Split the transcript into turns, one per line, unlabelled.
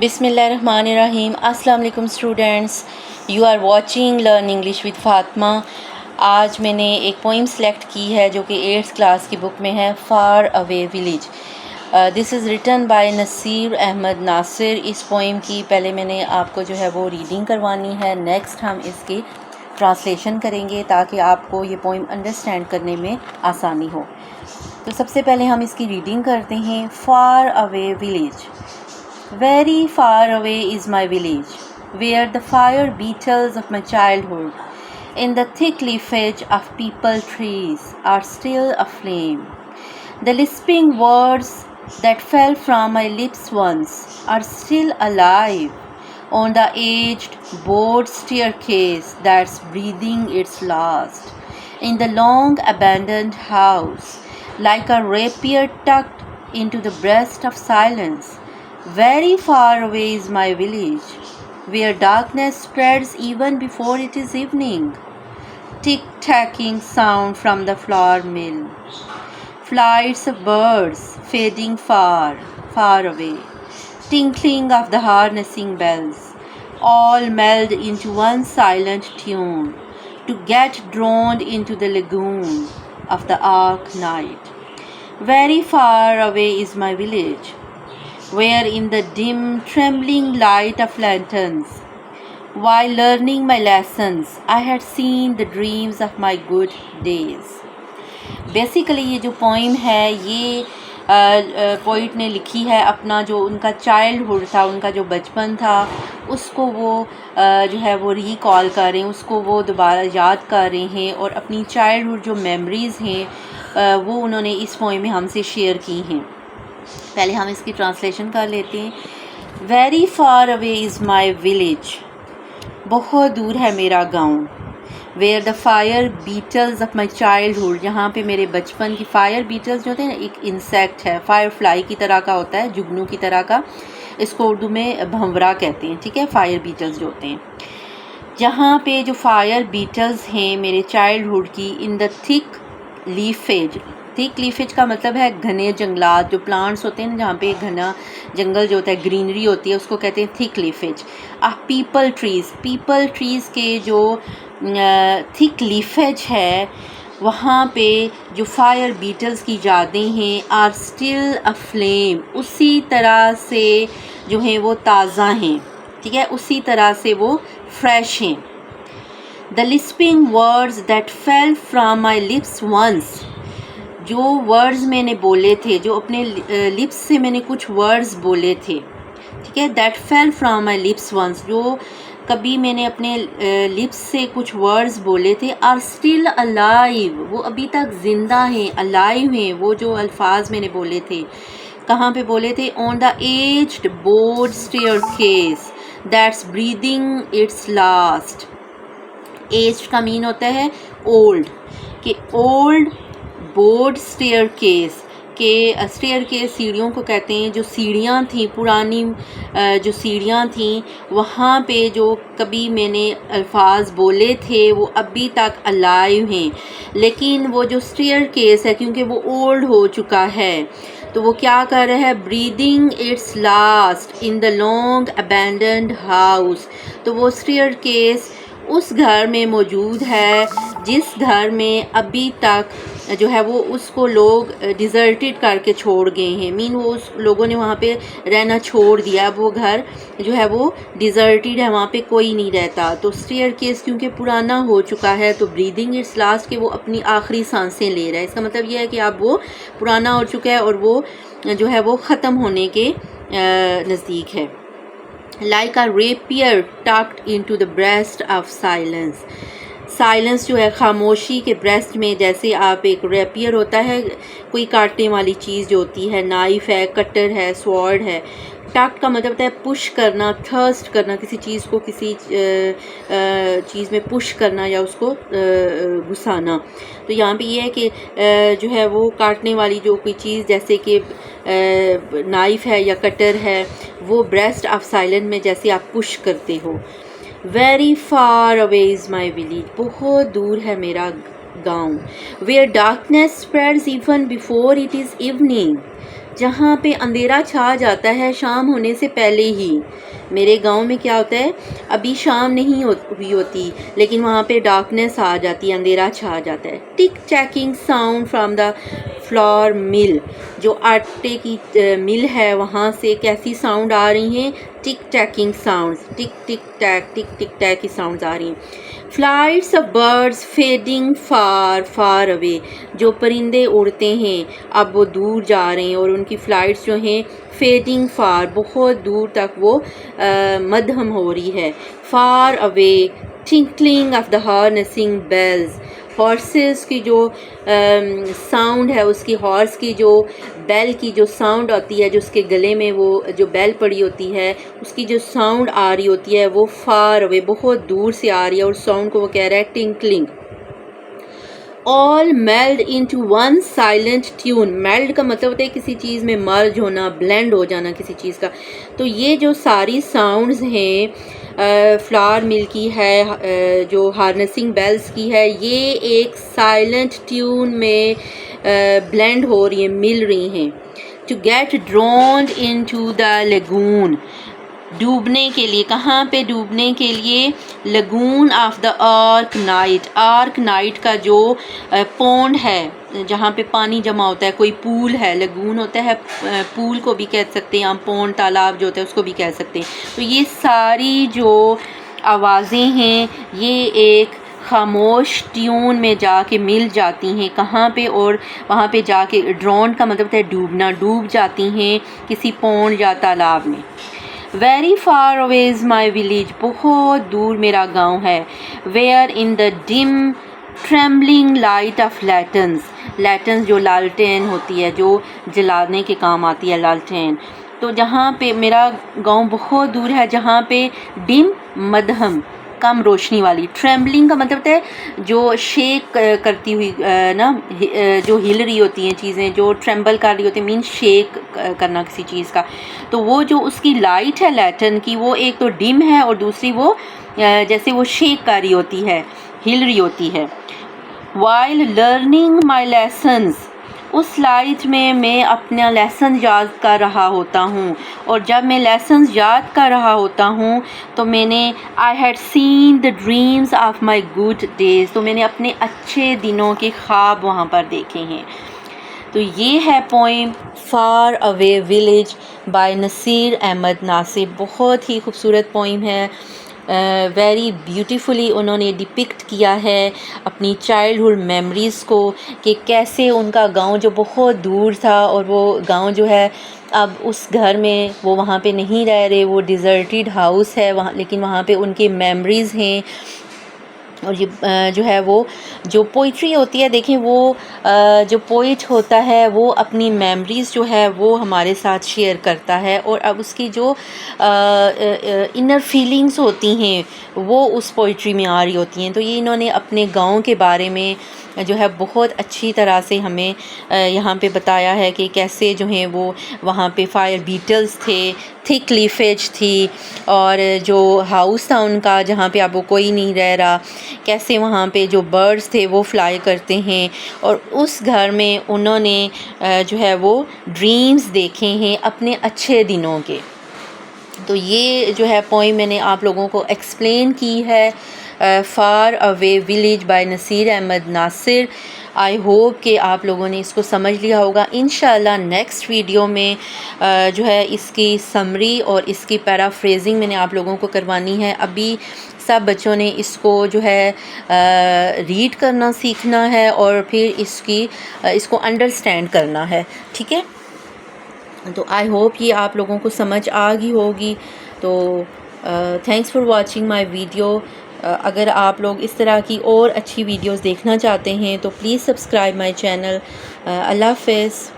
بسم اللہ الرحمن الرحیم. السلام علیکم students. You are watching learn English with Fatima. آج میں نے ایک پوئم سلیکٹ کی ہے جو کہ 8th کلاس کی بک میں ہے، far away village. This is written by Naseer Ahmad Nasir. اس پوئم کی پہلے میں نے آپ کو جو ہے وہ ریڈنگ کروانی ہے، نیکسٹ ہم اس کی ٹرانسلیشن کریں گے تاکہ آپ کو یہ پوئم انڈرسٹینڈ کرنے میں آسانی ہو. تو سب سے پہلے ہم اس کی ریڈنگ کرتے ہیں. For away village. Very far away is my village, where the fire beetles of my childhood, in the thick leafage of peepal trees, are still aflame. The lisping words that fell from my lips once are still alive on the aged board staircase that's breathing its last, in the long abandoned house, like a rapier tucked into the breast of silence. Very far away is my village, where darkness spreads even before it is evening. Tick-tacking sound from the flour mill. Flights of birds fading far, far away. Tinkling of the harnessing bells. All meld into one silent tune to get drowned into the lagoon of the arc night. Very far away is my village, where in the dim, trembling light of lanterns, while learning my lessons, I had seen the dreams of my good days. Basically یہ جو poem ہے یہ poet نے لکھی ہے اپنا جو ان کا چائلڈ ہوڈ تھا، ان کا جو بچپن تھا، اس کو وہ جو ہے وہ ریکال کر رہے ہیں، اس کو وہ دوبارہ یاد کر رہے ہیں، اور اپنی چائلڈ ہوڈ جو میموریز ہیں وہ انہوں نے اس پوئم میں ہم سے شیئر کی ہیں. پہلے ہم اس کی ٹرانسلیشن کر لیتے ہیں. Very far away is my village. بہت دور ہے میرا گاؤں. Where the fire beetles of my childhood. یہاں پہ میرے بچپن کی فائر بیٹلز جو ہوتے ہیں نا، ایک انسیکٹ ہے، فائر فلائی کی طرح کا ہوتا ہے، جگنو کی طرح کا. اس کو اردو میں بھنورا کہتے ہیں، ٹھیک ہے، فائر بیٹلز جو ہوتے ہیں. جہاں پہ جو فائر بیٹلز ہیں میرے چائلڈ ہوڈ کی، ان دا تھک لیفیج. تھک لیفیج کا مطلب ہے گھنے جنگلات، جو پلانٹس ہوتے ہیں نا، جہاں پہ گھنا جنگل جو ہوتا ہے، گرینری ہوتی ہے، اس کو کہتے ہیں thick leafage. Peepal trees. Peepal trees کے جو تھک لیفیج ہے، وہاں پہ جو فائر بیٹلز کی یادیں ہیں، آر اسٹل افلیم. اسی طرح سے جو ہیں وہ تازہ ہیں، ٹھیک ہے، اسی طرح سے وہ فریش ہیں. The lisping words that fell from my lips once. جو ورڈز میں نے بولے تھے، جو اپنے لپس سے میں نے کچھ ورڈز بولے تھے، ٹھیک ہے، that fell from my lips once. جو کبھی میں نے اپنے لپس سے کچھ ورڈز بولے تھے، آر اسٹل الائیو. وہ ابھی تک زندہ ہیں، الائیو ہیں. وہ جو الفاظ میں نے بولے تھے، کہاں پہ بولے تھے؟ On the aged board staircase that's breathing its last. Aged کا مین ہوتا ہے اولڈ، کہ اولڈ بورڈ اسٹیئر کیس، کہ اسٹیئر کیس سیڑھیوں کو کہتے ہیں. جو سیڑھیاں تھیں، پرانی جو سیڑھیاں تھیں، وہاں پہ جو کبھی میں نے الفاظ بولے تھے وہ ابھی تک الائیو ہیں. لیکن وہ جو اسٹیئر کیس ہے، کیونکہ وہ اولڈ ہو چکا ہے، تو وہ کیا کر رہا ہے؟ Breathing its last in the long abandoned house. تو وہ اسٹیئر کیس اس گھر میں موجود ہے جس گھر میں ابھی تک جو ہے وہ اس کو لوگ ڈیزرٹڈ کر کے چھوڑ گئے ہیں. وہ اس لوگوں نے وہاں پہ رہنا چھوڑ دیا. اب وہ گھر جو ہے وہ ڈیزرٹڈ ہے، وہاں پہ کوئی نہیں رہتا. تو اسٹیئر کیس کیونکہ پرانا ہو چکا ہے، تو بریدنگ اٹس لاسٹ، کہ وہ اپنی آخری سانسیں لے رہا ہے. اس کا مطلب یہ ہے کہ اب وہ پرانا ہو چکا ہے اور وہ جو ہے وہ ختم ہونے کے نزدیک ہے. Like a rapier tucked into the breast of silence. Silence جو ہے خاموشی کے بریسٹ میں، جیسے آپ ایک ریپیئر ہوتا ہے کوئی کاٹنے والی چیز جو ہوتی ہے، نائف ہے، کٹر ہے، سوارڈ ہے. ٹک کا مطلب ہوتا ہے پش کرنا، تھرسٹ کرنا، کسی چیز کو کسی چیز میں پش کرنا یا اس کو گھسانا. تو یہاں پہ یہ ہے کہ جو ہے وہ کاٹنے والی جو کوئی چیز جیسے کہ نائف ہے یا کٹر ہے، وہ بریسٹ آف سائلنٹ میں جیسے آپ پش کرتے ہو. Very far away is my village. بہت دور ہے میرا گاؤں. Where darkness spreads even before it is evening. جہاں پہ اندھیرا چھا جاتا ہے شام ہونے سے پہلے ہی. میرے گاؤں میں کیا ہوتا ہے، ابھی شام نہیں ہوئی ہوتی لیکن وہاں پہ ڈارکنیس آ جاتی ہے، اندھیرا چھا جاتا ہے. Tick tacking sound from the flour mill, جو آٹے کی مل ہے وہاں سے کیسی ساؤنڈ آ رہی ہیں، ٹک ٹیکنگ ساؤنڈ، ٹک ٹک ٹیک کی ساؤنڈ آ رہی ہیں. Flights of birds fading far far away, جو پرندے اڑتے ہیں اب وہ دور جا رہے ہیں اور ان کی فلائٹس جو ہیں فیڈنگ فار، بہت دور تک وہ مدھم ہو رہی ہے. Far away tinkling of the harnessing bells, horses کی جو ساؤنڈ ہے، اس کی ہارس کی جو بیل کی جو ساؤنڈ آتی ہے، جو اس کے گلے میں وہ جو بیل پڑی ہوتی ہے اس کی جو ساؤنڈ آ رہی ہوتی ہے وہ فار اوے، بہت دور سے آ رہی ہے، اور ساؤنڈ کو وہ کہہ رہا ہے ٹنکلنگ. all meld into one silent tune. meld کا مطلب ہوتا ہے کسی چیز میں مرج ہونا، بلینڈ ہو جانا کسی چیز کا. تو یہ جو ساری ساؤنڈز ہیں فلاور مل کی ہے، جو ہارنسنگ بیلز کی ہے، یہ ایک سائلنٹ ٹیون میں بلینڈ ہو رہی ہیں، مل رہی ہیں. to get drowned into the lagoon، ڈوبنے کے لیے. کہاں پہ ڈوبنے کے لیے؟ Lagoon of the ark night. Ark night کا جو پونڈ ہے جہاں پہ پانی جمع ہوتا ہے، کوئی پول ہے، لگون ہوتا ہے، پول کو بھی کہہ سکتے ہیں ہم، پونڈ تالاب جو ہوتا ہے اس کو بھی کہہ سکتے ہیں. تو یہ ساری جو آوازیں ہیں یہ ایک خاموش ٹیون میں جا کے مل جاتی ہیں. کہاں پہ؟ اور وہاں پہ جا کے ڈرونڈ کا مطلب ہے ڈوبنا، ڈوب جاتی ہیں کسی پونڈ یا تالاب میں. Very far away is my village, بہت دور میرا گاؤں ہے. Where in the dim trembling light of lanterns, lanterns جو لالٹین ہوتی ہے، جو جلانے کے کام آتی ہے لالٹین. تو جہاں پہ میرا گاؤں بہت دور ہے، جہاں پہ ڈم مدھم، کم روشنی والی. ٹریمبلنگ کا مطلب ہے جو شیک کرتی ہوئی نا، جو ہل رہی ہوتی ہیں چیزیں، جو ٹریمبل کر رہی ہوتی ہیں، مین شیک کرنا کسی چیز کا. تو وہ جو اس کی لائٹ ہے لیٹن کی، وہ ایک تو ڈم ہے اور دوسری وہ جیسے وہ شیک کر رہی ہوتی ہے، ہل رہی ہوتی ہے. while learning my lessons، اس لائٹ میں اپنا لیسن یاد کر رہا ہوتا ہوں. اور جب میں لیسنز یاد کر رہا ہوتا ہوں تو میں نے I had seen the dreams of my good days، تو میں نے اپنے اچھے دنوں کے خواب وہاں پر دیکھے ہیں. تو یہ ہے poem far away village by Naseer Ahmad Nasir. بہت ہی خوبصورت پوئم ہے، ویری بیوٹیفلی انہوں نے ڈپکٹ کیا ہے اپنی چائلڈہڈ میموریز کو، کہ کیسے ان کا گاؤں جو بہت دور تھا اور وہ گاؤں جو ہے اب اس گھر میں وہ وہاں پہ نہیں رہ رہے، وہ ڈیزرٹیڈ ہاؤس ہے وہاں، لیکن وہاں پہ ان کی میموریز ہیں. اور یہ جو ہے وہ جو پوئٹری ہوتی ہے، دیکھیں وہ جو پوئٹ ہوتا ہے وہ اپنی میموریز جو ہے وہ ہمارے ساتھ شیئر کرتا ہے، اور اب اس کی جو انر فیلنگز ہوتی ہیں وہ اس پوئٹری میں آ رہی ہوتی ہیں. تو یہ انہوں نے اپنے گاؤں کے بارے میں جو ہے بہت اچھی طرح سے ہمیں یہاں پہ بتایا ہے کہ کیسے جو ہیں وہ وہاں پہ فائر بیٹلز تھے، تھک لیفیج تھی، اور جو ہاؤس تھا ان کا جہاں پہ اب وہ کوئی نہیں رہ رہا، کیسے وہاں پہ جو برڈز تھے وہ فلائی کرتے ہیں، اور اس گھر میں انہوں نے جو ہے وہ ڈریمز دیکھے ہیں اپنے اچھے دنوں کے. تو یہ جو ہے پوئم میں نے آپ لوگوں کو ایکسپلین کی ہے، far away village by Naseer Ahmad Nasir. I hope کہ آپ لوگوں نے اس کو سمجھ لیا ہوگا. انشاءاللہ نیکسٹ ویڈیو میں جو ہے اس کی سمری اور اس کی پیرافریزنگ میں نے آپ لوگوں کو کروانی ہے. ابھی سب بچوں نے اس کو جو ہے ریڈ کرنا سیکھنا ہے اور پھر اس کو انڈرسٹینڈ کرنا ہے، ٹھیک ہے. تو آئی ہوپ یہ آپ لوگوں کو سمجھ آ گئی ہوگی. تو thanks for watching my video. اگر آپ لوگ اس طرح کی اور اچھی ویڈیوز دیکھنا چاہتے ہیں تو پلیز سبسکرائب مائی چینل. اللہ حافظ.